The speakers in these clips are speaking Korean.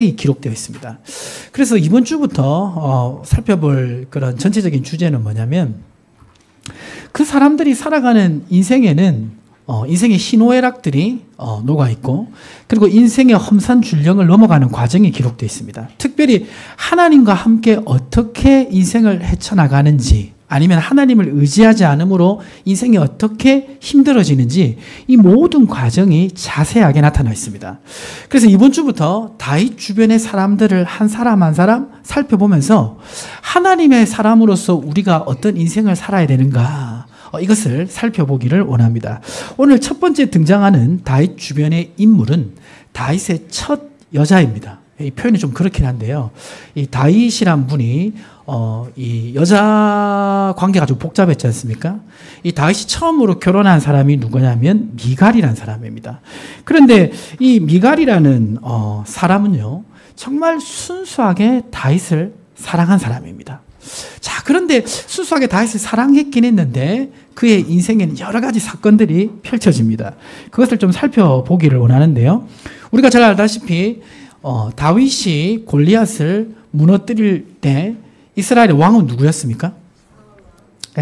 기록되어 있습니다. 그래서 이번 주부터 살펴볼 그런 전체적인 주제는 뭐냐면 그 사람들이 살아가는 인생에는 인생의 희노애락들이 녹아있고 그리고 인생의 험산 줄령을 넘어가는 과정이 기록되어 있습니다. 특별히 하나님과 함께 어떻게 인생을 헤쳐나가는지 아니면 하나님을 의지하지 않으므로 인생이 어떻게 힘들어지는지 이 모든 과정이 자세하게 나타나 있습니다. 그래서 이번 주부터 다윗 주변의 사람들을 한 사람 한 사람 살펴보면서 하나님의 사람으로서 우리가 어떤 인생을 살아야 되는가 이것을 살펴보기를 원합니다. 오늘 첫 번째 등장하는 다윗 주변의 인물은 다윗의 첫 여자입니다. 이 표현이 좀 그렇긴 한데요. 이 다윗이란 분이 이 여자 관계가 좀 복잡했지 않습니까? 이 다윗이 처음으로 결혼한 사람이 누구냐면 미갈이라는 사람입니다. 그런데 이 미갈이라는 사람은요, 정말 순수하게 다윗을 사랑한 사람입니다. 자, 그런데 순수하게 다윗을 사랑했긴 했는데 그의 인생에는 여러 가지 사건들이 펼쳐집니다. 그것을 좀 살펴보기를 원하는데요. 우리가 잘 알다시피 다윗이 골리앗을 무너뜨릴 때 이스라엘의 왕은 누구였습니까?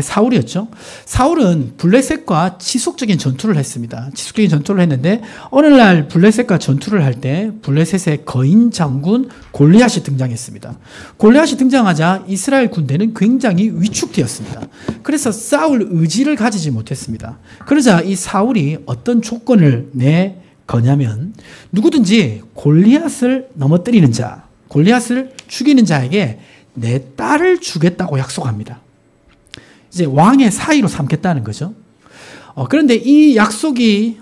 사울이었죠. 사울은 블레셋과 지속적인 전투를 했습니다. 지속적인 전투를 했는데 어느 날 블레셋과 전투를 할 때 블레셋의 거인 장군 골리앗이 등장했습니다. 골리앗이 등장하자 이스라엘 군대는 굉장히 위축되었습니다. 그래서 싸울 의지를 가지지 못했습니다. 그러자 이 사울이 어떤 조건을 거냐면 누구든지 골리앗을 넘어뜨리는 자, 골리앗을 죽이는 자에게 내 딸을 주겠다고 약속합니다. 이제 왕의 사위로 삼겠다는 거죠. 그런데 이 약속이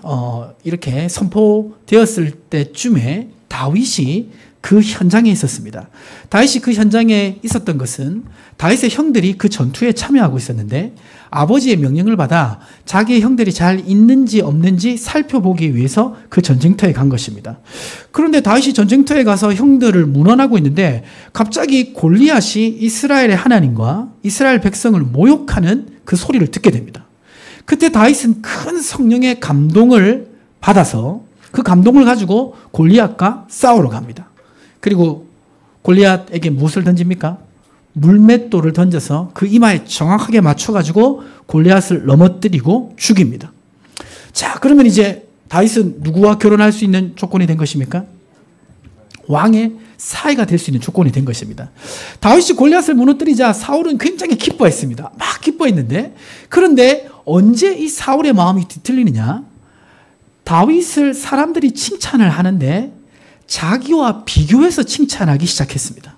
이렇게 선포되었을 때쯤에 다윗이 그 현장에 있었습니다. 다윗이 그 현장에 있었던 것은 다윗의 형들이 그 전투에 참여하고 있었는데 아버지의 명령을 받아 자기의 형들이 잘 있는지 없는지 살펴보기 위해서 그 전쟁터에 간 것입니다. 그런데 다윗이 전쟁터에 가서 형들을 문안하고 있는데 갑자기 골리앗이 이스라엘의 하나님과 이스라엘 백성을 모욕하는 그 소리를 듣게 됩니다. 그때 다윗은 큰 성령의 감동을 받아서 그 감동을 가지고 골리앗과 싸우러 갑니다. 그리고 골리앗에게 무엇을 던집니까? 물맷돌을 던져서 그 이마에 정확하게 맞춰가지고 골리앗을 넘어뜨리고 죽입니다. 자, 그러면 이제 다윗은 누구와 결혼할 수 있는 조건이 된 것입니까? 왕의 사위가 될 수 있는 조건이 된 것입니다. 다윗이 골리앗을 무너뜨리자 사울은 굉장히 기뻐했습니다. 막 기뻐했는데 그런데 언제 이 사울의 마음이 뒤틀리느냐? 다윗을 사람들이 칭찬을 하는데 자기와 비교해서 칭찬하기 시작했습니다.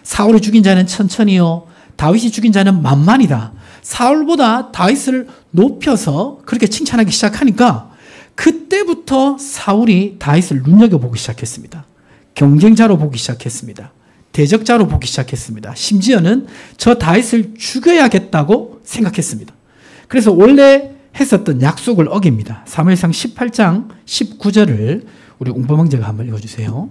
사울이 죽인 자는 천천히요, 다윗이 죽인 자는 만만이다. 사울보다 다윗을 높여서 그렇게 칭찬하기 시작하니까 그때부터 사울이 다윗을 눈여겨보기 시작했습니다. 경쟁자로 보기 시작했습니다. 대적자로 보기 시작했습니다. 심지어는 저 다윗을 죽여야겠다고 생각했습니다. 그래서 원래 했었던 약속을 어깁니다. 사무엘상 18장 19절을 우리 웅범형제가 한번 읽어주세요.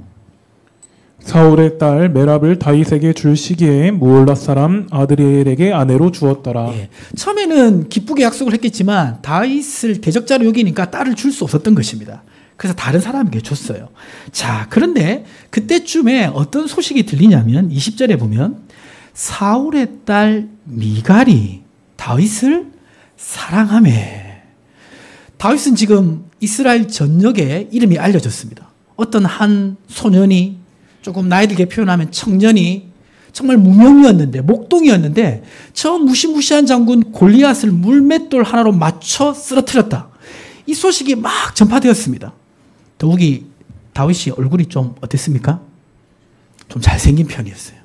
사울의 딸 메랍을 다윗에게 줄 시기에 무올라 사람 아드리엘에게 아내로 주었더라. 예. 처음에는 기쁘게 약속을 했겠지만 다윗을 대적자로 여기니까 딸을 줄 수 없었던 것입니다. 그래서 다른 사람에게 줬어요. 자, 그런데 그때쯤에 어떤 소식이 들리냐면 20절에 보면 사울의 딸 미갈이 다윗을 사랑하며, 다윗은 지금 이스라엘 전역에 이름이 알려졌습니다. 어떤 한 소년이, 조금 나이 들게 표현하면 청년이, 정말 무명이었는데, 목동이었는데 저 무시무시한 장군 골리앗을 물맷돌 하나로 맞춰 쓰러뜨렸다. 이 소식이 막 전파되었습니다. 더욱이 다윗이 얼굴이 좀 어땠습니까? 좀 잘생긴 편이었어요.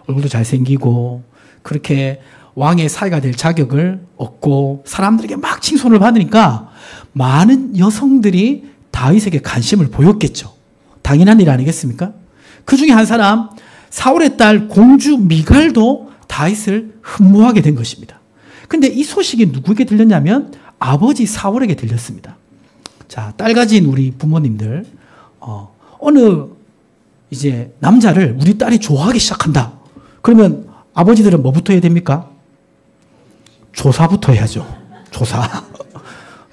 얼굴도 잘생기고 그렇게 왕의 사위가 될 자격을 얻고 사람들에게 막 칭송을 받으니까 많은 여성들이 다윗에게 관심을 보였겠죠. 당연한 일 아니겠습니까? 그 중에 한 사람, 사울의 딸 공주 미갈도 다윗을 흠모하게 된 것입니다. 근데 이 소식이 누구에게 들렸냐면 아버지 사울에게 들렸습니다. 자, 딸 가진 우리 부모님들, 어느 이제 남자를 우리 딸이 좋아하기 시작한다. 그러면 아버지들은 뭐부터 해야 됩니까? 조사부터 해야죠. 조사.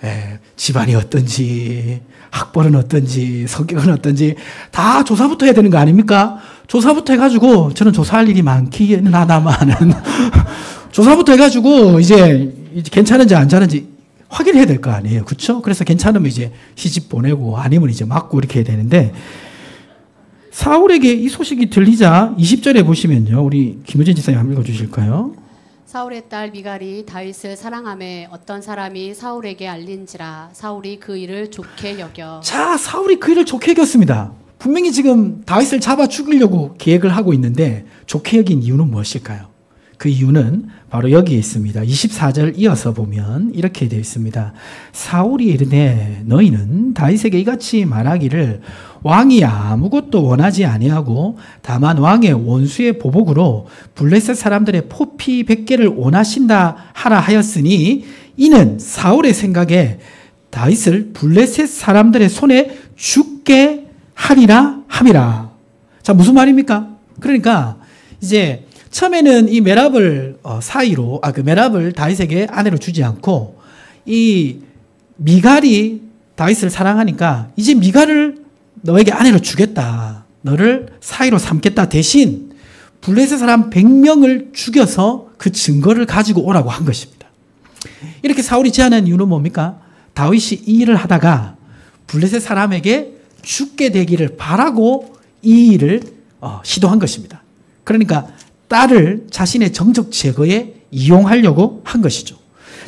예. 집안이 어떤지, 학벌은 어떤지, 성격은 어떤지 다 조사부터 해야 되는 거 아닙니까? 조사부터 해가지고 저는 조사할 일이 많기는 하다마는 조사부터 해가지고 이제 괜찮은지 안 괜찮은지 확인해야 될 거 아니에요. 그렇죠? 그래서 괜찮으면 이제 시집 보내고 아니면 이제 맞고 이렇게 해야 되는데 사울에게 이 소식이 들리자 20절에 보시면요. 우리 김우진 지사님 한번 읽어주실까요? 사울의 딸 미갈이 다윗을 사랑하며 어떤 사람이 사울에게 알린지라 사울이 그 일을 좋게 여겨. 자, 사울이 그 일을 좋게 여겼습니다. 분명히 지금 다윗을 잡아 죽이려고 계획을 하고 있는데 좋게 여긴 이유는 무엇일까요? 그 이유는 바로 여기에 있습니다. 24절 이어서 보면 이렇게 되어 있습니다. 사울이 이르되 너희는 다윗에게 이같이 말하기를 왕이 아무것도 원하지 아니하고 다만 왕의 원수의 보복으로 블레셋 사람들의 포피 100개를 원하신다 하라 하였으니 이는 사울의 생각에 다윗을 블레셋 사람들의 손에 죽게 하리라 함이라. 자, 무슨 말입니까? 그러니까 이제 처음에는 이 메랍을 사이로 그 메랍을 다윗에게 아내로 주지 않고 이 미갈이 다윗을 사랑하니까 이제 미갈을 너에게 아내로 주겠다. 너를 사이로 삼겠다. 대신 블레셋 사람 100명을 죽여서 그 증거를 가지고 오라고 한 것입니다. 이렇게 사울이 제안한 이유는 뭡니까? 다윗이 이 일을 하다가 블레셋 사람에게 죽게 되기를 바라고 이 일을 시도한 것입니다. 그러니까 딸을 자신의 정적 제거에 이용하려고 한 것이죠.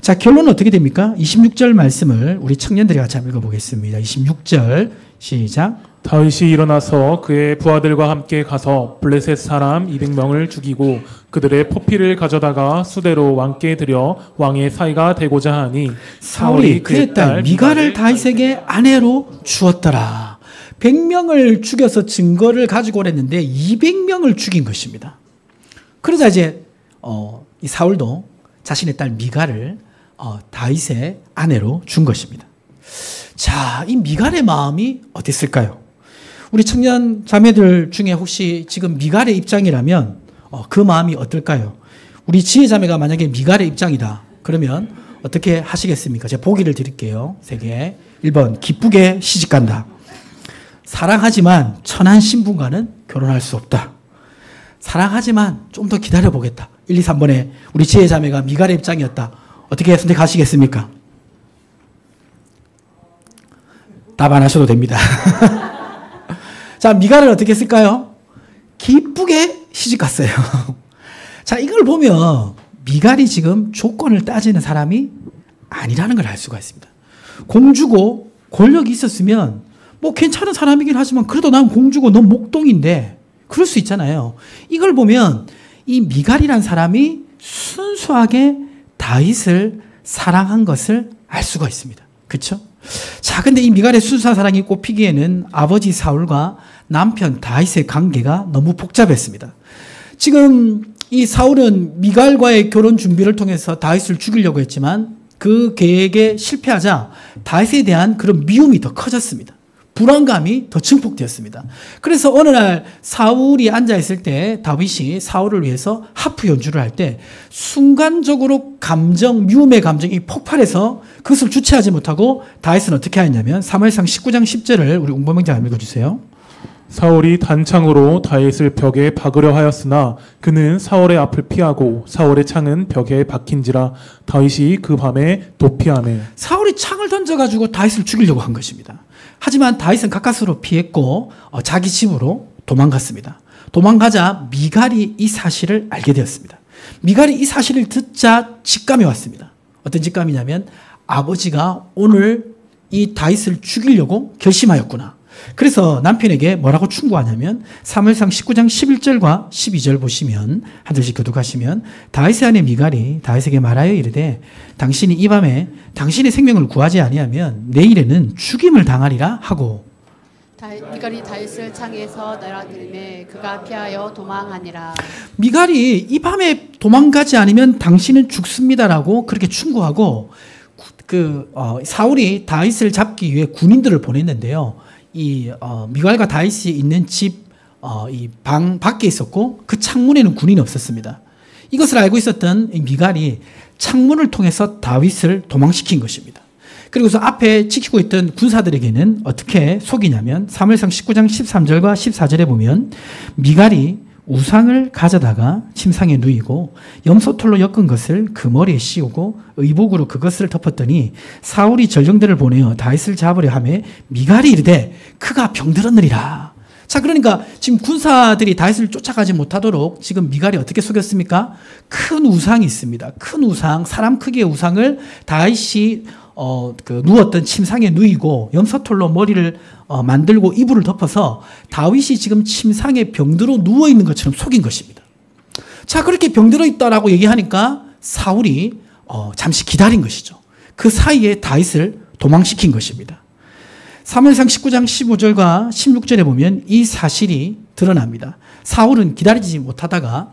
자, 결론은 어떻게 됩니까? 26절 말씀을 우리 청년들이 같이 한번 읽어보겠습니다. 26절 시작. 다윗이 일어나서 그의 부하들과 함께 가서 블레셋 사람 200명을 죽이고 그들의 포피를 가져다가 수대로 왕께 드려 왕의 사이가 되고자 하니 사울이 그의 딸 미갈을 다윗에게 아내로 주었더라. 100명을 죽여서 증거를 가지고 오랬는데 200명을 죽인 것입니다. 그러자 이제 이 사울도 자신의 딸 미갈을 다윗의 아내로 준 것입니다. 자, 이 미갈의 마음이 어땠을까요? 우리 청년 자매들 중에 혹시 지금 미갈의 입장이라면 그 마음이 어떨까요? 우리 지혜 자매가 만약에 미갈의 입장이다. 그러면 어떻게 하시겠습니까? 제가 보기를 드릴게요. 3개. 1번 기쁘게 시집간다. 사랑하지만 천한 신분과는 결혼할 수 없다. 사랑하지만 좀 더 기다려보겠다. 1, 2, 3번에 우리 지혜 자매가 미갈의 입장이었다. 어떻게 선택하시겠습니까? 답 안 하셔도 됩니다. 자, 미갈은 어떻게 했을까요? 기쁘게 시집갔어요. 자, 이걸 보면 미갈이 지금 조건을 따지는 사람이 아니라는 걸 알 수가 있습니다. 공주고 권력이 있었으면 뭐 괜찮은 사람이긴 하지만 그래도 난 공주고 넌 목동인데 그럴 수 있잖아요. 이걸 보면 이 미갈이란 사람이 순수하게 다윗을 사랑한 것을 알 수가 있습니다. 그렇죠? 자, 근데 이 미갈의 순수한 사랑이 꼽히기에는 아버지 사울과 남편 다윗의 관계가 너무 복잡했습니다. 지금 이 사울은 미갈과의 결혼 준비를 통해서 다윗을 죽이려고 했지만 그 계획에 실패하자 다윗에 대한 그런 미움이 더 커졌습니다. 불안감이 더 증폭되었습니다. 그래서 어느 날 사울이 앉아있을 때 다윗이 사울을 위해서 하프 연주를 할 때 순간적으로 미움의 감정이 폭발해서 그것을 주체하지 못하고 다윗은 어떻게 하였냐면 사무엘상 19장 10절을 우리 웅범행장 읽어주세요. 사울이 단창으로 다윗을 벽에 박으려 하였으나 그는 사울의 앞을 피하고 사울의 창은 벽에 박힌지라 다윗이 그 밤에 도피하매. 사울이 창을 던져가지고 다윗을 죽이려고 한 것입니다. 하지만 다윗은 가까스로 피했고 자기 집으로 도망갔습니다. 도망가자 미갈이 이 사실을 알게 되었습니다. 미갈이 이 사실을 듣자 직감이 왔습니다. 어떤 직감이냐면 아버지가 오늘 이 다윗을 죽이려고 결심하였구나. 그래서 남편에게 뭐라고 충고하냐면 사무엘상 19장 11절과 12절 보시면 한 절씩 교독하시면 다윗의 아내 미갈이 다윗에게 말하여 이르되 당신이 이 밤에 당신의 생명을 구하지 아니하면 내일에는 죽임을 당하리라 하고 미갈이 다윗을 창에서 내어들매 그가 피하여 도망하니라. 미갈이 이 밤에 도망가지 않으면 당신은 죽습니다라고 그렇게 충고하고 사울이 다윗을 잡기 위해 군인들을 보냈는데요. 미갈과 다윗이 있는 집 이 방 밖에 있었고 그 창문에는 군인이 없었습니다. 이것을 알고 있었던 미갈이 창문을 통해서 다윗을 도망시킨 것입니다. 그리고서 앞에 지키고 있던 군사들에게는 어떻게 속이냐면 사무엘상 19장 13절과 14절에 보면 미갈이 우상을 가져다가 침상에 누이고 염소털로 엮은 것을 그 머리에 씌우고 의복으로 그것을 덮었더니 사울이 전령들을 보내어 다윗을 잡으려 하매 미갈이 이르되 그가 병들었느니라. 자, 그러니까 지금 군사들이 다윗을 쫓아가지 못하도록 지금 미갈이 어떻게 속였습니까? 큰 우상이 있습니다. 큰 우상, 사람 크기의 우상을 다윗이 누웠던 침상에 누이고 염소털로 머리를 만들고 이불을 덮어서 다윗이 지금 침상에 병들어 누워 있는 것처럼 속인 것입니다. 자, 그렇게 병들어 있다라고 얘기하니까 사울이 잠시 기다린 것이죠. 그 사이에 다윗을 도망시킨 것입니다. 사무엘상 19장 15절과 16절에 보면 이 사실이 드러납니다. 사울은 기다리지 못하다가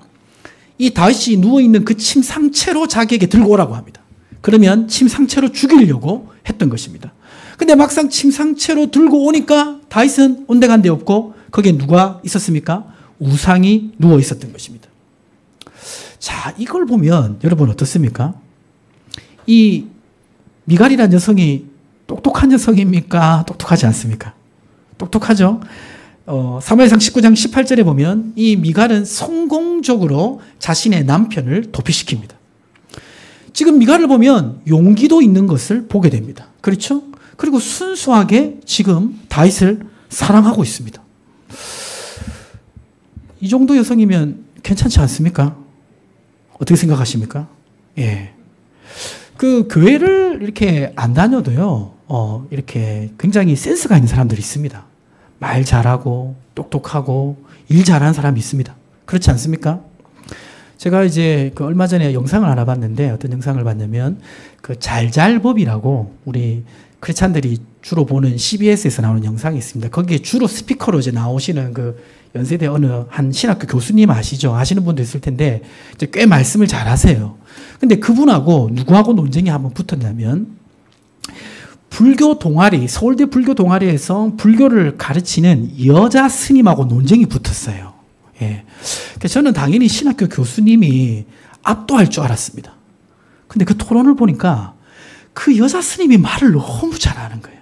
이 다윗이 누워있는 그 침상채로 자기에게 들고 오라고 합니다. 그러면 침상채로 죽이려고 했던 것입니다. 근데 막상 침상채로 들고 오니까 다윗은 온데간데 없고 거기에 누가 있었습니까? 우상이 누워 있었던 것입니다. 자, 이걸 보면 여러분 어떻습니까? 이 미갈이라는 여성이 똑똑한 여성입니까? 똑똑하지 않습니까? 똑똑하죠? 사무엘상 19장 18절에 보면 이 미갈은 성공적으로 자신의 남편을 도피시킵니다. 지금 미갈을 보면 용기도 있는 것을 보게 됩니다. 그렇죠? 그리고 순수하게 지금 다윗을 사랑하고 있습니다. 이 정도 여성이면 괜찮지 않습니까? 어떻게 생각하십니까? 예. 그 교회를 이렇게 안 다녀도요, 이렇게 굉장히 센스가 있는 사람들이 있습니다. 말 잘하고, 똑똑하고, 일 잘하는 사람이 있습니다. 그렇지 않습니까? 제가 이제 그 얼마 전에 영상을 하나 봤는데, 어떤 영상을 봤냐면, 그 잘잘법이라고 우리 크리스찬들이 주로 보는 CBS에서 나오는 영상이 있습니다. 거기에 주로 스피커로 이제 나오시는 그 연세대 어느 한 신학교 교수님 아시죠? 아시는 분도 있을 텐데, 이제 꽤 말씀을 잘 하세요. 근데 그분하고 누구하고 논쟁이 한번 붙었냐면, 불교 동아리, 서울대 불교 동아리에서 불교를 가르치는 여자 스님하고 논쟁이 붙었어요. 예. 그래서 저는 당연히 신학교 교수님이 압도할 줄 알았습니다. 근데 그 토론을 보니까 그 여자 스님이 말을 너무 잘하는 거예요.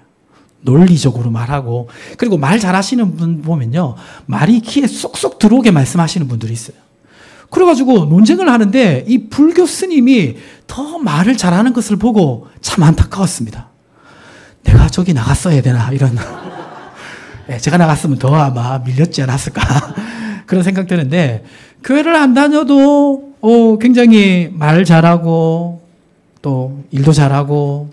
논리적으로 말하고, 그리고 말 잘하시는 분 보면요, 말이 귀에 쏙쏙 들어오게 말씀하시는 분들이 있어요. 그래가지고 논쟁을 하는데 이 불교 스님이 더 말을 잘하는 것을 보고 참 안타까웠습니다. 내가 저기 나갔어야 되나 이런. 네, 제가 나갔으면 더 아마 밀렸지 않았을까 그런 생각 드는데, 교회를 안 다녀도 굉장히 말 잘하고 또 일도 잘하고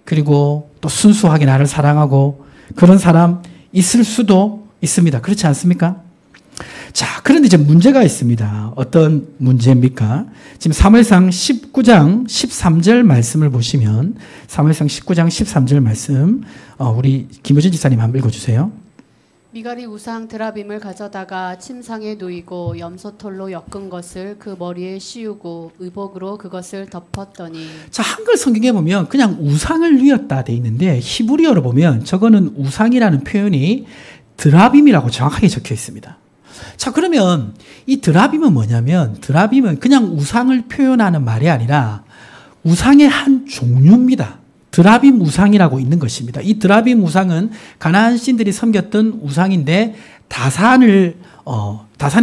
그리고 또 순수하게 나를 사랑하고 그런 사람 있을 수도 있습니다. 그렇지 않습니까? 자, 그런데 이제 문제가 있습니다. 어떤 문제입니까? 지금 사무엘상 19장 13절 말씀을 보시면, 사무엘상 19장 13절 말씀, 우리 김효진 지사님 한번 읽어주세요. 미갈이 우상 드라빔을 가져다가 침상에 누이고 염소털로 엮은 것을 그 머리에 씌우고 의복으로 그것을 덮었더니. 자, 한글 성경에 보면 그냥 우상을 누였다 돼 있는데, 히브리어로 보면 저거는 우상이라는 표현이 드라빔이라고 정확하게 적혀 있습니다. 자, 그러면 이 드라빔은 뭐냐면, 드라빔은 그냥 우상을 표현하는 말이 아니라 우상의 한 종류입니다. 드라빔 우상이라고 있는 것입니다. 이 드라빔 우상은 가나안 신들이 섬겼던 우상인데, 다산의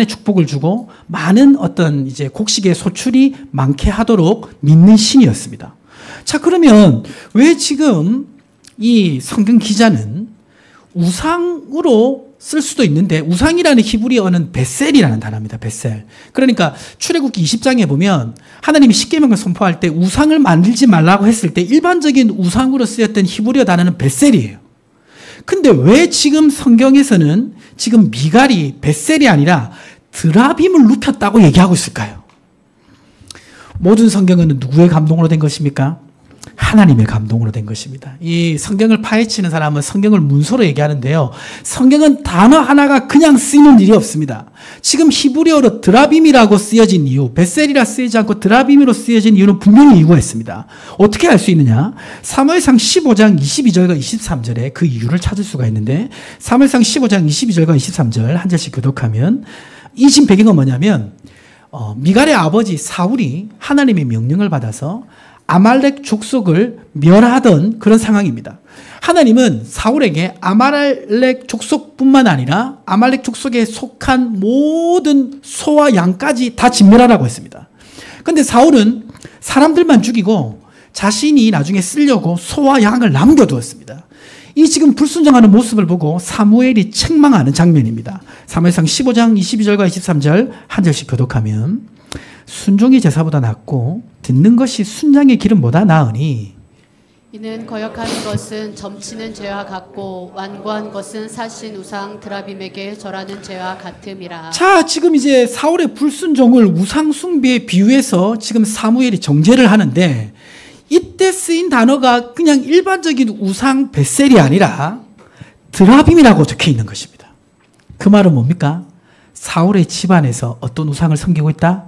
축복을 주고 많은 어떤 이제 곡식의 소출이 많게 하도록 믿는 신이었습니다. 자, 그러면 왜 지금 이 성경 기자는 우상으로 쓸 수도 있는데, 우상이라는 히브리어는 베셀이라는 단어입니다. 베셀. 그러니까 출애굽기 20장에 보면 하나님이 십계명을 선포할 때 우상을 만들지 말라고 했을 때 일반적인 우상으로 쓰였던 히브리어 단어는 베셀이에요. 근데 왜 지금 성경에서는 지금 미갈이 베셀이 아니라 드라빔을 눕혔다고 얘기하고 있을까요? 모든 성경은 누구의 감동으로 된 것입니까? 하나님의 감동으로 된 것입니다. 이 성경을 파헤치는 사람은 성경을 문서로 얘기하는데요, 성경은 단어 하나가 그냥 쓰이는 일이 없습니다. 지금 히브리어로 드라빔이라고 쓰여진 이유, 베셀이라 쓰이지 않고 드라빔으로 쓰여진 이유는 분명히 이유가 있습니다. 어떻게 알 수 있느냐? 사무엘상 15장 22절과 23절에 그 이유를 찾을 수가 있는데, 사무엘상 15장 22절과 23절 한 절씩 교독하면, 이 지금 배경은 뭐냐면, 미갈의 아버지 사울이 하나님의 명령을 받아서 아말렉 족속을 멸하던 그런 상황입니다. 하나님은 사울에게 아말렉 족속뿐만 아니라 아말렉 족속에 속한 모든 소와 양까지 다 진멸하라고 했습니다. 그런데 사울은 사람들만 죽이고 자신이 나중에 쓰려고 소와 양을 남겨두었습니다. 이 지금 불순종하는 모습을 보고 사무엘이 책망하는 장면입니다. 사무엘상 15장 22절과 23절 한 절씩 교독하면 순종이 제사보다 낫고 듣는 것이 순장의 기름보다 나으니 이는 거역하는 것은 점치는 죄와 같고 완고한 것은 사신 우상 드라빔에게 절하는 죄와 같음이라. 자, 지금 이제 사울의 불순종을 우상 숭배에 비유해서 지금 사무엘이 정죄를 하는데 이때 쓰인 단어가 그냥 일반적인 우상 벳셀이 아니라 드라빔이라고 적혀 있는 것입니다. 그 말은 뭡니까? 사울의 집안에서 어떤 우상을 섬기고 있다?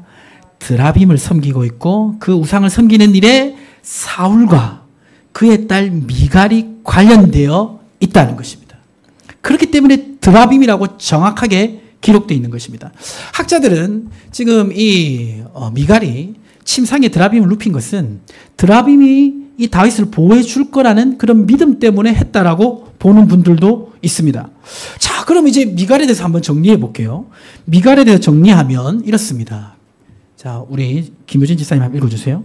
드라빔을 섬기고 있고 그 우상을 섬기는 일에 사울과 그의 딸 미갈이 관련되어 있다는 것입니다. 그렇기 때문에 드라빔이라고 정확하게 기록되어 있는 것입니다. 학자들은 지금 이 미갈이 침상에 드라빔을 눕힌 것은 드라빔이 이 다윗을 보호해 줄 거라는 그런 믿음 때문에 했다라고 보는 분들도 있습니다. 자, 그럼 이제 미갈에 대해서 한번 정리해 볼게요. 미갈에 대해서 정리하면 이렇습니다. 자, 우리 김효진 지사님 한번 읽어주세요.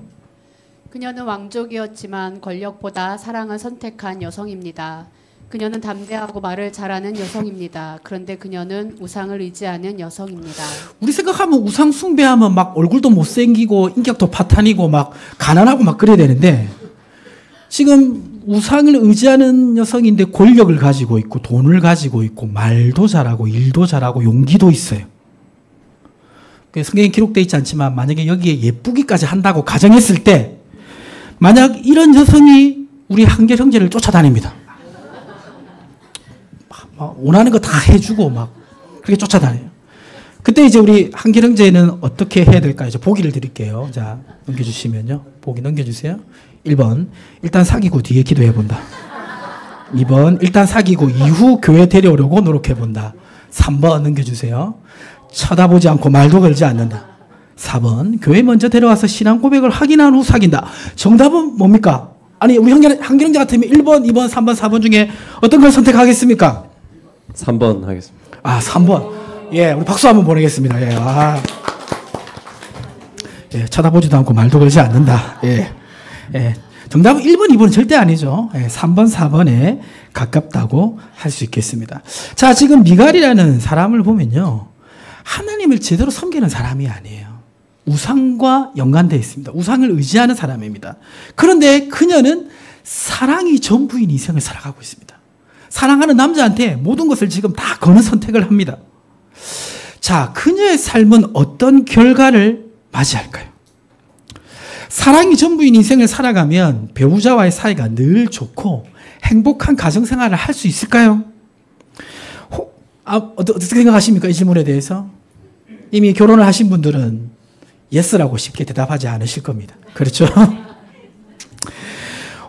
그녀는 왕족이었지만 권력보다 사랑을 선택한 여성입니다. 그녀는 담대하고 말을 잘하는 여성입니다. 그런데 그녀는 우상을 의지하는 여성입니다. 우리 생각하면 우상 숭배하면 막 얼굴도 못생기고 인격도 파탄이고 막 가난하고 막 그래야 되는데 지금 우상을 의지하는 여성인데 권력을 가지고 있고 돈을 가지고 있고 말도 잘하고 일도 잘하고 용기도 있어요. 성경에 기록되어 있지 않지만 만약에 여기에 예쁘기까지 한다고 가정했을 때 만약 이런 여성이 우리 한결 형제를 쫓아다닙니다. 막 원하는 거 다 해주고 막 그렇게 쫓아다녀요. 그때 이제 우리 한결 형제는 어떻게 해야 될까요? 이제 보기를 드릴게요. 자, 넘겨주시면요. 보기 넘겨주세요. 1번, 일단 사귀고 뒤에 기도해 본다. 2번, 일단 사귀고 이후 교회 데려오려고 노력해 본다. 3번 넘겨주세요. 쳐다보지 않고 말도 걸지 않는다. 4번, 교회 먼저 데려와서 신앙 고백을 확인한 후 사귄다. 정답은 뭡니까? 아니, 우리 한결 형제 같으면 1번, 2번, 3번, 4번 중에 어떤 걸 선택하겠습니까? 3번 하겠습니다. 아, 3번. 예, 우리 박수 한번 보내겠습니다. 예, 아. 예, 쳐다보지도 않고 말도 걸지 않는다. 예. 예. 정답은 1번, 2번은 절대 아니죠. 예, 3번, 4번에 가깝다고 할 수 있겠습니다. 자, 지금 미갈이라는 사람을 보면요. 하나님을 제대로 섬기는 사람이 아니에요. 우상과 연관되어 있습니다. 우상을 의지하는 사람입니다. 그런데 그녀는 사랑이 전부인 인생을 살아가고 있습니다. 사랑하는 남자한테 모든 것을 지금 다 거는 선택을 합니다. 자, 그녀의 삶은 어떤 결과를 맞이할까요? 사랑이 전부인 인생을 살아가면 배우자와의 사이가 늘 좋고 행복한 가정생활을 할 수 있을까요? 어떻게 생각하십니까? 이 질문에 대해서? 이미 결혼을 하신 분들은 예스라고 쉽게 대답하지 않으실 겁니다. 그렇죠?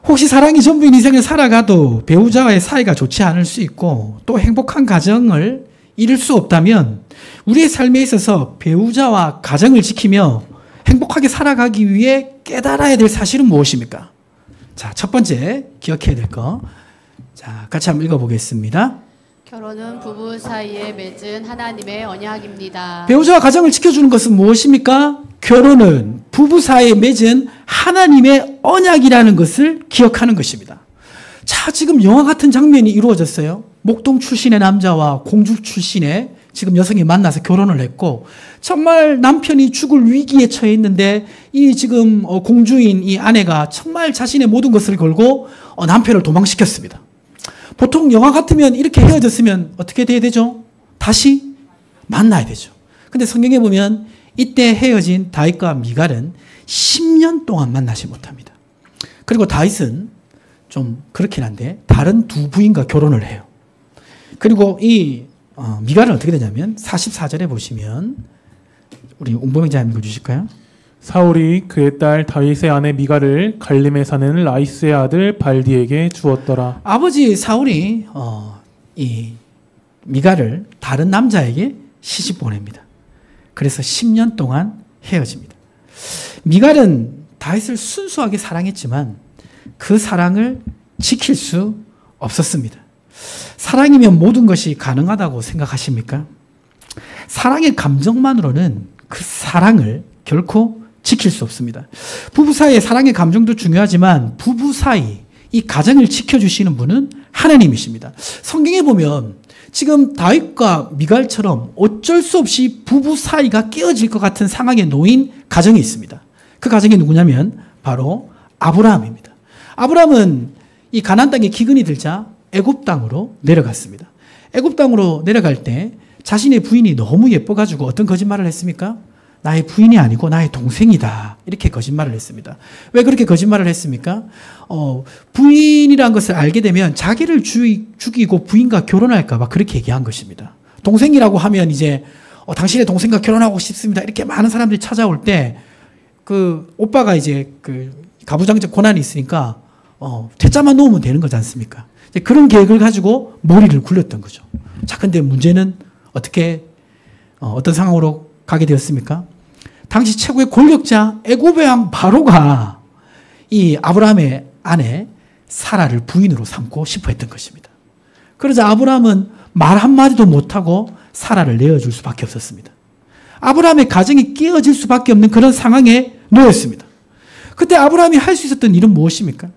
혹시 사랑이 전부인 인생을 살아가도 배우자와의 사이가 좋지 않을 수 있고 또 행복한 가정을 이룰 수 없다면 우리의 삶에 있어서 배우자와 가정을 지키며 행복하게 살아가기 위해 깨달아야 될 사실은 무엇입니까? 자, 첫 번째 기억해야 될 거. 자, 같이 한번 읽어보겠습니다. 결혼은 부부 사이에 맺은 하나님의 언약입니다. 배우자와 가정을 지켜주는 것은 무엇입니까? 결혼은 부부 사이에 맺은 하나님의 언약이라는 것을 기억하는 것입니다. 자, 지금 영화 같은 장면이 이루어졌어요. 목동 출신의 남자와 공주 출신의 지금 여성이 만나서 결혼을 했고 정말 남편이 죽을 위기에 처해 있는데 이 지금 공주인 이 아내가 정말 자신의 모든 것을 걸고 남편을 도망시켰습니다. 보통 영화 같으면 이렇게 헤어졌으면 어떻게 돼야 되죠? 다시 만나야 되죠. 근데 성경에 보면 이때 헤어진 다윗과 미갈은 10년 동안 만나지 못합니다. 그리고 다윗은 좀 그렇긴 한데 다른 두 부인과 결혼을 해요. 그리고 이 미갈은 어떻게 되냐면 44절에 보시면 우리 웅범행자님 읽어주실까요? 사울이 그의 딸 다윗의 아내 미갈을 갈림에 사는 라이스의 아들 발디에게 주었더라. 아버지 사울이 이 미갈을 다른 남자에게 시집 보냅니다. 그래서 10년 동안 헤어집니다. 미갈은 다윗을 순수하게 사랑했지만 그 사랑을 지킬 수 없었습니다. 사랑이면 모든 것이 가능하다고 생각하십니까? 사랑의 감정만으로는 그 사랑을 결코 지킬 수 없습니다. 부부 사이의 사랑의 감정도 중요하지만 부부 사이 이 가정을 지켜주시는 분은 하나님이십니다. 성경에 보면 지금 다윗과 미갈처럼 어쩔 수 없이 부부 사이가 깨어질 것 같은 상황에 놓인 가정이 있습니다. 그 가정이 누구냐면 바로 아브라함입니다. 아브라함은 이 가나안 땅에 기근이 들자 애굽 땅으로 내려갔습니다. 애굽 땅으로 내려갈 때 자신의 부인이 너무 예뻐가지고 어떤 거짓말을 했습니까? 나의 부인이 아니고 나의 동생이다. 이렇게 거짓말을 했습니다. 왜 그렇게 거짓말을 했습니까? 부인이라는 것을 알게 되면 자기를 죽이고 부인과 결혼할까봐 그렇게 얘기한 것입니다. 동생이라고 하면 이제 당신의 동생과 결혼하고 싶습니다. 이렇게 많은 사람들이 찾아올 때 그 오빠가 이제 그 가부장적 권한이 있으니까 퇴짜만 놓으면 되는 거지 않습니까? 이제 그런 계획을 가지고 머리를 굴렸던 거죠. 자, 근데 문제는 어떤 상황으로 가게 되었습니까? 당시 최고의 권력자 애굽의 왕 바로가 이 아브라함의 아내 사라를 부인으로 삼고 싶어 했던 것입니다. 그러자 아브라함은 말 한마디도 못하고 사라를 내어줄 수밖에 없었습니다. 아브라함의 가정이 깨어질 수밖에 없는 그런 상황에 놓였습니다. 그때 아브라함이 할 수 있었던 일은 무엇입니까?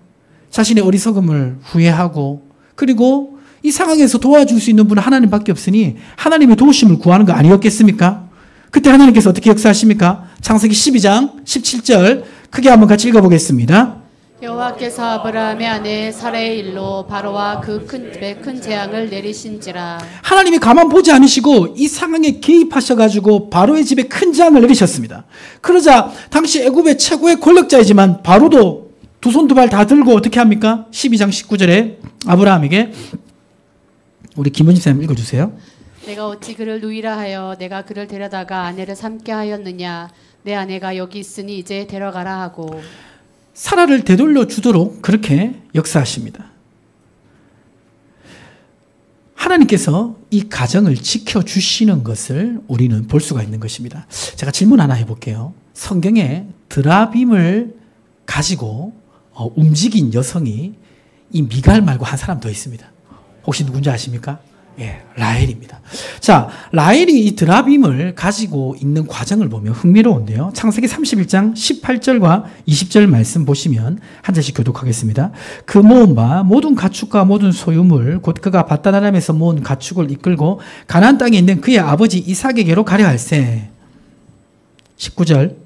자신의 어리석음을 후회하고 그리고 이 상황에서 도와줄 수 있는 분은 하나님밖에 없으니 하나님의 도우심을 구하는 거 아니었겠습니까? 그때 하나님께서 어떻게 역사하십니까? 창세기 12장 17절 크게 한번 같이 읽어보겠습니다. 여호와께서 아브라함의 아내 사라의 일로 바로와 그 큰 재앙을 내리신지라. 하나님이 가만 보지 않으시고 이 상황에 개입하셔가지고 바로의 집에 큰 재앙을 내리셨습니다. 그러자 당시 애굽의 최고의 권력자이지만 바로도 두 손 두 발 다 들고 어떻게 합니까? 12장 19절에 아브라함에게 우리 김은지 사님 읽어주세요. 내가 어찌 그를 누이라 하여 내가 그를 데려다가 아내를 삼게 하였느냐. 내 아내가 여기 있으니 이제 데려가라 하고. 사라를 되돌려 주도록 그렇게 역사하십니다. 하나님께서 이 가정을 지켜주시는 것을 우리는 볼 수가 있는 것입니다. 제가 질문 하나 해볼게요. 성경에 드라빔을 가지고 움직인 여성이 이 미갈 말고 한 사람 더 있습니다. 혹시 누군지 아십니까? 예, 라헬입니다. 자, 라헬이 이 드라빔을 가지고 있는 과정을 보면 흥미로운데요. 창세기 31장 18절과 20절 말씀 보시면 한 절씩 교독하겠습니다. 그 모은 바 모든 가축과 모든 소유물 곧 그가 밧다나람에서 모은 가축을 이끌고 가나안 땅에 있는 그의 아버지 이삭에게로 가려 할세. 19절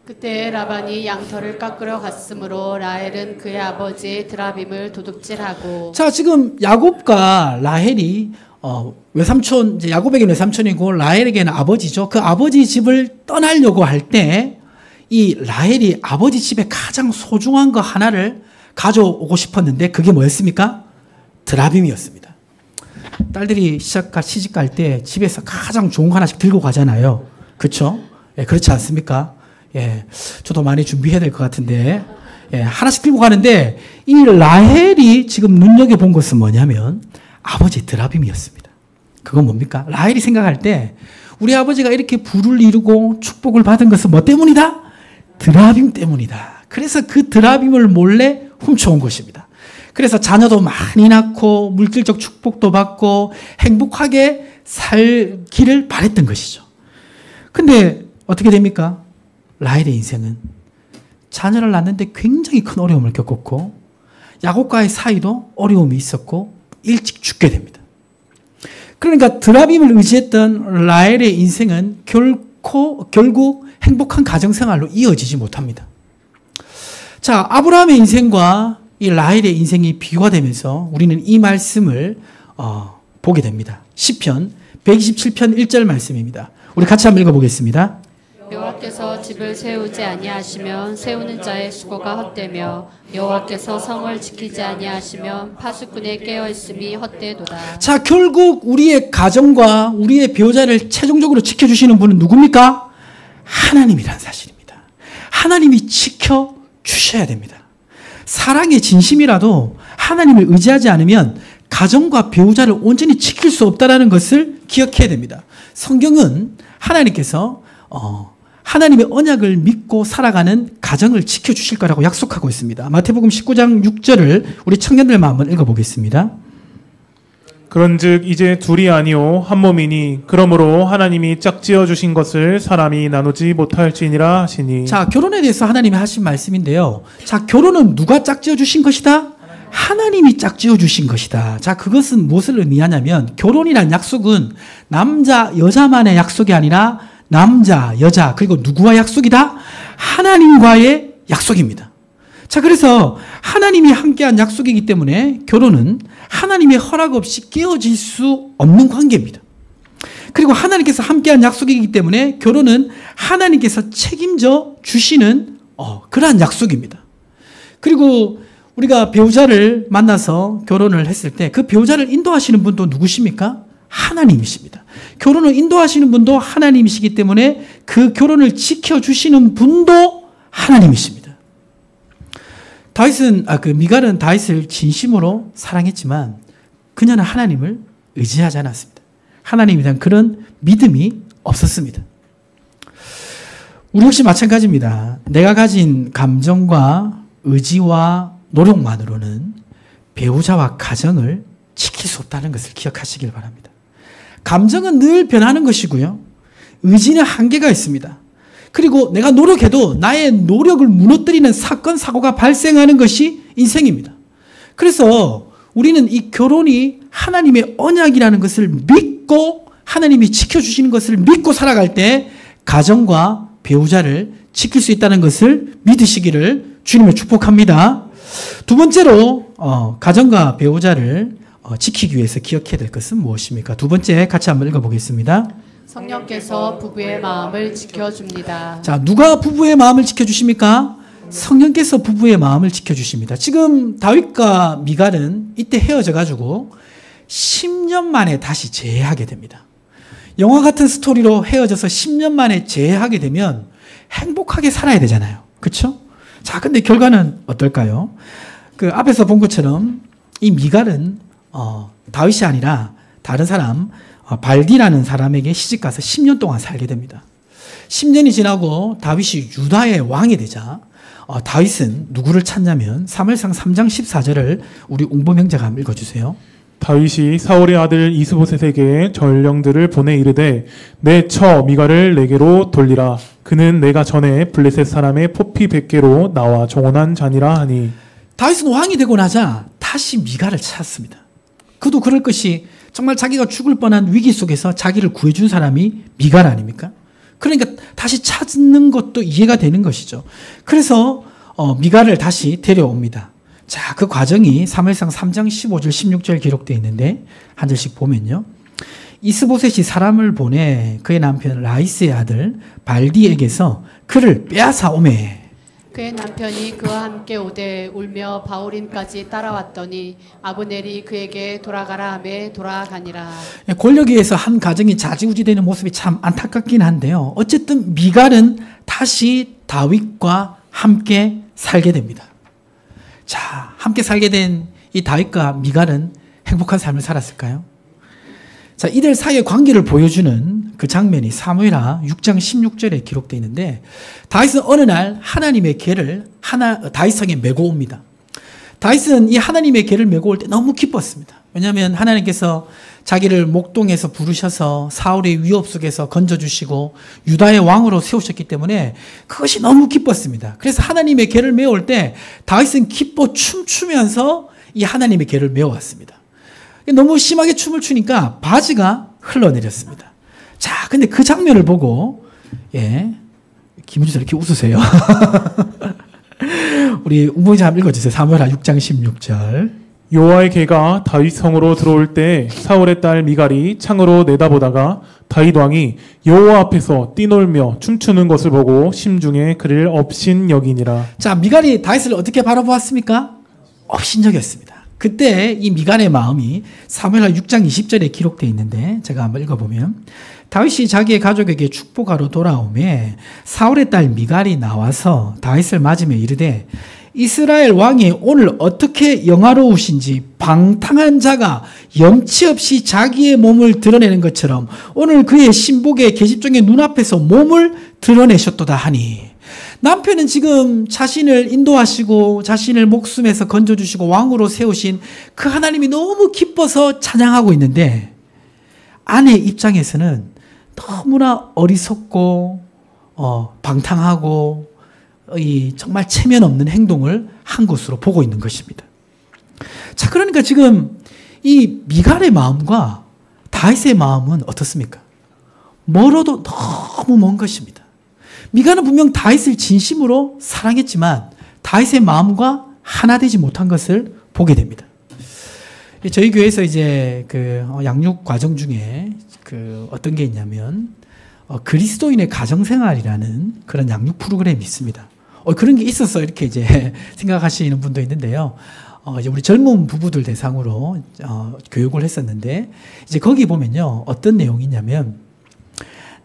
그때 라반이 양털을 깎으러 갔으므로 라헬은 그의 아버지 드라빔을 도둑질하고. 자, 지금 야곱과 라헬이 외삼촌, 이제 야곱에게는 외삼촌이고 라헬에게는 아버지죠. 그 아버지 집을 떠나려고 할 때 이 라헬이 아버지 집에 가장 소중한 거 하나를 가져오고 싶었는데 그게 뭐였습니까? 드라빔이었습니다. 딸들이 시집 갈 때 집에서 가장 좋은 거 하나씩 들고 가잖아요. 그렇죠? 예, 그렇지 않습니까? 예, 저도 많이 준비해야 될 것 같은데, 예, 하나씩 들고 가는데, 이 라헬이 지금 눈여겨본 것은 뭐냐면, 아버지 드라빔이었습니다. 그건 뭡니까? 라헬이 생각할 때, 우리 아버지가 이렇게 부를 이루고 축복을 받은 것은 뭐 때문이다? 드라빔 때문이다. 그래서 그 드라빔을 몰래 훔쳐온 것입니다. 그래서 자녀도 많이 낳고, 물질적 축복도 받고, 행복하게 살기를 바랬던 것이죠. 근데, 어떻게 됩니까? 라헬의 인생은 자녀를 낳는데 굉장히 큰 어려움을 겪었고 야곱과의 사이도 어려움이 있었고 일찍 죽게 됩니다. 그러니까 드라빔을 의지했던 라헬의 인생은 결국 행복한 가정생활로 이어지지 못합니다. 자, 아브라함의 인생과 이 라헬의 인생이 비교되면서 우리는 이 말씀을 보게 됩니다. 시편 127편 1절 말씀입니다. 우리 같이 한번 읽어보겠습니다. 여호와께서 집을 세우지 아니하시면 세우는 자의 수고가 헛되며 여호와께서 성을 지키지 아니하시면 파수꾼의 깨어있음이 헛되도다. 자, 결국 우리의 가정과 우리의 배우자를 최종적으로 지켜주시는 분은 누굽니까? 하나님이란 사실입니다. 하나님이 지켜주셔야 됩니다. 사랑의 진심이라도 하나님을 의지하지 않으면 가정과 배우자를 온전히 지킬 수 없다는 것을 기억해야 됩니다. 성경은 하나님께서 하나님의 언약을 믿고 살아가는 가정을 지켜주실 거라고 약속하고 있습니다. 마태복음 19장 6절을 우리 청년들만 한번 읽어보겠습니다. 그런즉 이제 둘이 아니요 한 몸이니 그러므로 하나님이 짝지어 주신 것을 사람이 나누지 못할지니라 하시니. 자, 결혼에 대해서 하나님이 하신 말씀인데요. 자, 결혼은 누가 짝지어 주신 것이다? 하나님이 짝지어 주신 것이다. 자, 그것은 무엇을 의미하냐면 결혼이란 약속은 남자, 여자만의 약속이 아니라 남자, 여자, 그리고 누구와 약속이다? 하나님과의 약속입니다. 자, 그래서 하나님이 함께한 약속이기 때문에 결혼은 하나님의 허락 없이 깨어질 수 없는 관계입니다. 그리고 하나님께서 함께한 약속이기 때문에 결혼은 하나님께서 책임져 주시는 그러한 약속입니다. 그리고 우리가 배우자를 만나서 결혼을 했을 때 그 배우자를 인도하시는 분도 누구십니까? 하나님이십니다. 결혼을 인도하시는 분도 하나님이시기 때문에 그 결혼을 지켜주시는 분도 하나님이십니다. 미갈은 다윗을 진심으로 사랑했지만 그녀는 하나님을 의지하지 않았습니다. 하나님에 대한 그런 믿음이 없었습니다. 우리 역시 마찬가지입니다. 내가 가진 감정과 의지와 노력만으로는 배우자와 가정을 지킬 수 없다는 것을 기억하시길 바랍니다. 감정은 늘 변하는 것이고요. 의지는 한계가 있습니다. 그리고 내가 노력해도 나의 노력을 무너뜨리는 사건, 사고가 발생하는 것이 인생입니다. 그래서 우리는 이 결혼이 하나님의 언약이라는 것을 믿고 하나님이 지켜주시는 것을 믿고 살아갈 때 가정과 배우자를 지킬 수 있다는 것을 믿으시기를 주님을 축복합니다. 두 번째로 가정과 배우자를 지키기 위해서 기억해야 될 것은 무엇입니까? 두 번째 같이 한번 읽어보겠습니다. 성령께서 부부의 마음을 지켜줍니다. 자, 누가 부부의 마음을 지켜주십니까? 성령께서 부부의 마음을 지켜주십니다. 지금 다윗과 미갈은 이때 헤어져가지고 10년 만에 다시 재회하게 됩니다. 영화 같은 스토리로 헤어져서 10년 만에 재회하게 되면 행복하게 살아야 되잖아요. 그렇죠? 자, 근데 결과는 어떨까요? 그 앞에서 본 것처럼 이 미갈은 다윗이 아니라 다른 사람 발디라는 사람에게 시집가서 10년 동안 살게 됩니다. 10년이 지나고 다윗이 유다의 왕이 되자 다윗은 누구를 찾냐면 사무엘상 3장 14절을 우리 웅범 형제가 한번 읽어주세요. 다윗이 사울의 아들 이스보셋에게 전령들을 보내 이르되 내 처 미갈을 내게로 돌리라. 그는 내가 전에 블레셋 사람의 포피 100개로 나와 정원한 자니라 하니. 다윗은 왕이 되고 나자 다시 미갈을 찾았습니다. 그도 그럴 것이 정말 자기가 죽을 뻔한 위기 속에서 자기를 구해준 사람이 미갈 아닙니까? 그러니까 다시 찾는 것도 이해가 되는 것이죠. 그래서 미갈을 다시 데려옵니다. 자, 그 과정이 사무엘상 3장 15절 16절 기록되어 있는데 한 절씩 보면요. 이스보셋이 사람을 보내 그의 남편 라이스의 아들 발디에게서 그를 빼앗아 오매. 그의 남편이 그와 함께 오되 울며 바후림까지 따라왔더니 아브넬이 그에게 돌아가라 하매 돌아가니라. 권력에 의해서 한 가정이 좌지우지되는 모습이 참 안타깝긴 한데요. 어쨌든 미갈은 다시 다윗과 함께 살게 됩니다. 자, 함께 살게 된 이 다윗과 미갈은 행복한 삶을 살았을까요? 자, 이들 사이의 관계를 보여주는 그 장면이 사무엘하 6장 16절에 기록되어 있는데 다윗은 어느 날 하나님의 궤를 다윗성에 메고 옵니다. 다윗은 이 하나님의 궤를 메고 올 때 너무 기뻤습니다. 왜냐하면 하나님께서 자기를 목동에서 부르셔서 사울의 위협 속에서 건져주시고 유다의 왕으로 세우셨기 때문에 그것이 너무 기뻤습니다. 그래서 하나님의 궤를 메어올 때 다윗은 기뻐 춤추면서 이 하나님의 궤를 메어왔습니다. 너무 심하게 춤을 추니까 바지가 흘러내렸습니다. 자, 근데 그 장면을 보고, 김은주 이렇게 웃으세요. 우리 웅봉이자 한번 읽어주세요. 사무엘하 6장 16절. 여호와의 궤가 다윗 성으로 들어올 때 사울의 딸 미갈이 창으로 내다보다가 다윗 왕이 여호와 앞에서 뛰놀며 춤추는 것을 보고 심중에 그를 업신여기니라. 자, 미갈이 다윗을 어떻게 바라보았습니까? 업신여겼습니다. 그때 이 미갈의 마음이 사무엘하 6장 20절에 기록되어 있는데 제가 한번 읽어보면 다윗이 자기의 가족에게 축복하러 돌아오매 사울의 딸 미갈이 나와서 다윗을 맞으며 이르되 이스라엘 왕이 오늘 어떻게 영화로우신지 방탕한 자가 염치 없이 자기의 몸을 드러내는 것처럼 오늘 그의 신복의 계집종의 눈앞에서 몸을 드러내셨도다 하니. 남편은 지금 자신을 인도하시고 자신을 목숨에서 건져주시고 왕으로 세우신 그 하나님이 너무 기뻐서 찬양하고 있는데, 아내 입장에서는 너무나 어리석고 방탕하고 정말 체면 없는 행동을 한 것으로 보고 있는 것입니다. 자, 그러니까 지금 이 미갈의 마음과 다윗의 마음은 어떻습니까? 멀어도 너무 먼 것입니다. 미갈은 분명 다윗을 진심으로 사랑했지만 다윗의 마음과 하나 되지 못한 것을 보게 됩니다. 저희 교회에서 이제 그 양육 과정 중에 그 어떤 게 있냐면 그리스도인의 가정생활이라는 그런 양육 프로그램이 있습니다. 그런 게 있어서 이렇게 이제 생각하시는 분도 있는데요. 이제 우리 젊은 부부들 대상으로 교육을 했었는데, 이제 거기 보면요, 어떤 내용이 있냐면,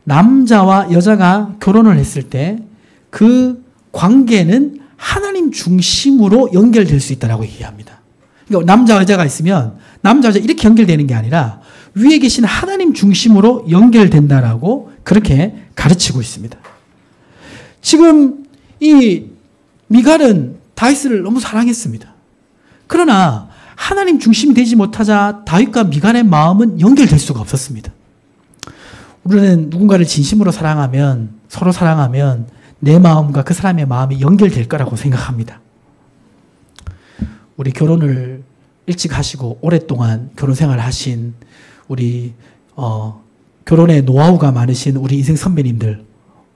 남자와 여자가 결혼을 했을 때 그 관계는 하나님 중심으로 연결될 수 있다라고 얘기합니다. 그러니까 남자와 여자가 있으면 남자 여자 이렇게 연결되는 게 아니라 위에 계신 하나님 중심으로 연결된다라고 그렇게 가르치고 있습니다. 지금 이 미갈은 다윗을 너무 사랑했습니다. 그러나 하나님 중심이 되지 못하자 다윗과 미갈의 마음은 연결될 수가 없었습니다. 우리는 누군가를 진심으로 사랑하면, 서로 사랑하면 내 마음과 그 사람의 마음이 연결될 거라고 생각합니다. 우리 결혼을 일찍 하시고 오랫동안 결혼 생활을 하신 우리 결혼의 노하우가 많으신 우리 인생 선배님들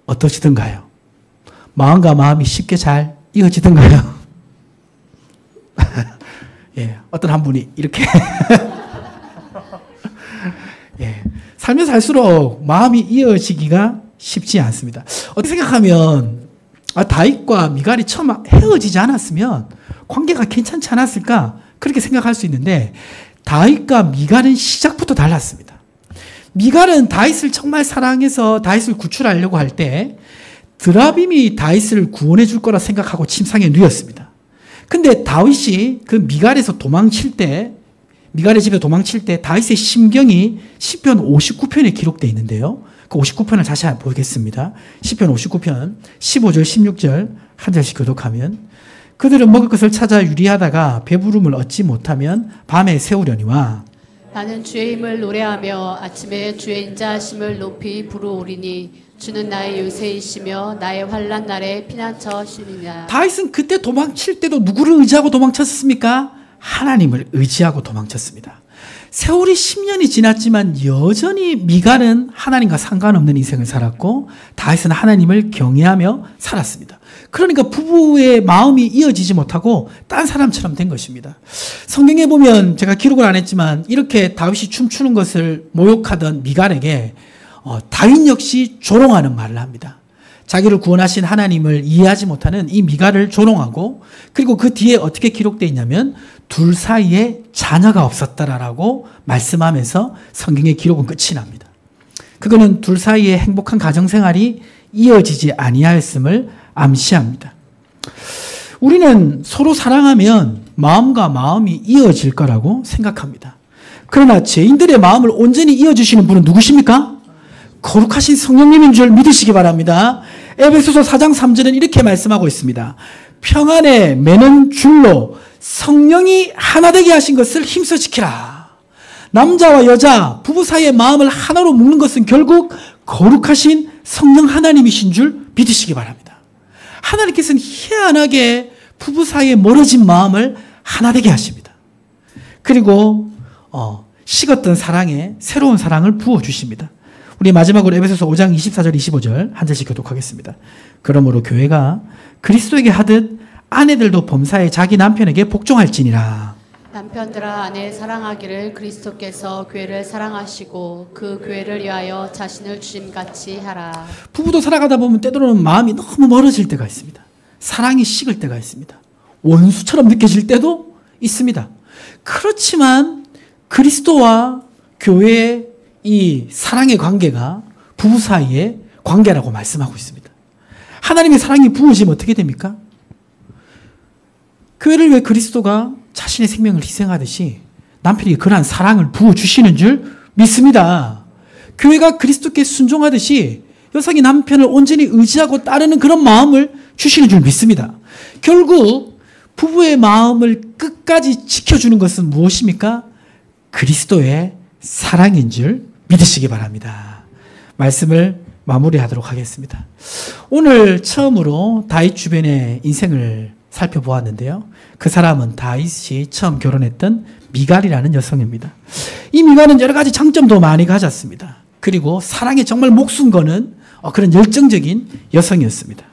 어떠시던가요? 마음과 마음이 쉽게 잘 이어지던가요? 예, 어떤 한 분이 이렇게 예, 살면서 살수록 마음이 이어지기가 쉽지 않습니다. 어떻게 생각하면 다윗과 미갈이 처음 헤어지지 않았으면 관계가 괜찮지 않았을까, 그렇게 생각할 수 있는데, 다윗과 미갈은 시작부터 달랐습니다. 미갈은 다윗을 정말 사랑해서 다윗을 구출하려고 할 때 드라빔이 다윗을 구원해 줄 거라 생각하고 침상에 누웠습니다. 근데 다윗이 그 미갈에서 도망칠 때, 미갈의 집에 도망칠 때 다윗의 심경이 시편 59편에 기록되어 있는데요. 그 59편을 다시 한번 보겠습니다. 시편 59편 15절 16절 한 절씩 교독하면, 그들은 먹을 것을 찾아 유리하다가 배부름을 얻지 못하면 밤에 세우려니와, 나는 주의 힘을 노래하며 아침에 주의 인자하심을 높이 부르오리니 주는 나의 요새이시며 나의 환난 날에 피난처시니라. 다윗은 그때 도망칠 때도 누구를 의지하고 도망쳤습니까? 하나님을 의지하고 도망쳤습니다. 세월이 10년이 지났지만 여전히 미갈은 하나님과 상관없는 인생을 살았고 다윗은 하나님을 경외하며 살았습니다. 그러니까 부부의 마음이 이어지지 못하고 딴 사람처럼 된 것입니다. 성경에 보면 제가 기록을 안 했지만 이렇게 다윗이 춤추는 것을 모욕하던 미갈에게 다윗 역시 조롱하는 말을 합니다. 자기를 구원하신 하나님을 이해하지 못하는 이 미갈을 조롱하고, 그리고 그 뒤에 어떻게 기록되어 있냐면 둘 사이에 자녀가 없었다라고 말씀하면서 성경의 기록은 끝이 납니다. 그거는 둘 사이에 행복한 가정생활이 이어지지 아니하였음을 암시합니다. 우리는 서로 사랑하면 마음과 마음이 이어질 거라고 생각합니다. 그러나 죄인들의 마음을 온전히 이어주시는 분은 누구십니까? 거룩하신 성령님인 줄 믿으시기 바랍니다. 에베소서 4장 3절은 이렇게 말씀하고 있습니다. 평안에 매는 줄로 성령이 하나 되게 하신 것을 힘써 지키라. 남자와 여자, 부부 사이의 마음을 하나로 묶는 것은 결국 거룩하신 성령 하나님이신 줄 믿으시기 바랍니다. 하나님께서는 희한하게 부부 사이에 멀어진 마음을 하나 되게 하십니다. 그리고 식었던 사랑에 새로운 사랑을 부어주십니다. 우리 마지막으로 에베소서 5장 24절 25절 한 절씩 교독하겠습니다. 그러므로 교회가 그리스도에게 하듯 아내들도 범사에 자기 남편에게 복종할지니라. 남편들아 아내 사랑하기를 그리스도께서 교회를 사랑하시고 그 교회를 위하여 자신을 주심같이 하라. 부부도 살아가다 보면 때로는 마음이 너무 멀어질 때가 있습니다. 사랑이 식을 때가 있습니다. 원수처럼 느껴질 때도 있습니다. 그렇지만 그리스도와 교회의 이 사랑의 관계가 부부 사이의 관계라고 말씀하고 있습니다. 하나님의 사랑이 부어지면 어떻게 됩니까? 교회를 위해 그리스도가 자신의 생명을 희생하듯이 남편이 그러한 사랑을 부어주시는 줄 믿습니다. 교회가 그리스도께 순종하듯이 여성이 남편을 온전히 의지하고 따르는 그런 마음을 주시는 줄 믿습니다. 결국 부부의 마음을 끝까지 지켜주는 것은 무엇입니까? 그리스도의 사랑인 줄 믿으시기 바랍니다. 말씀을 마무리하도록 하겠습니다. 오늘 처음으로 다윗 주변의 인생을 살펴보았는데요. 그 사람은 다윗이 처음 결혼했던 미갈이라는 여성입니다. 이 미갈은 여러 가지 장점도 많이 가졌습니다. 그리고 사랑에 정말 목숨 거는 그런 열정적인 여성이었습니다.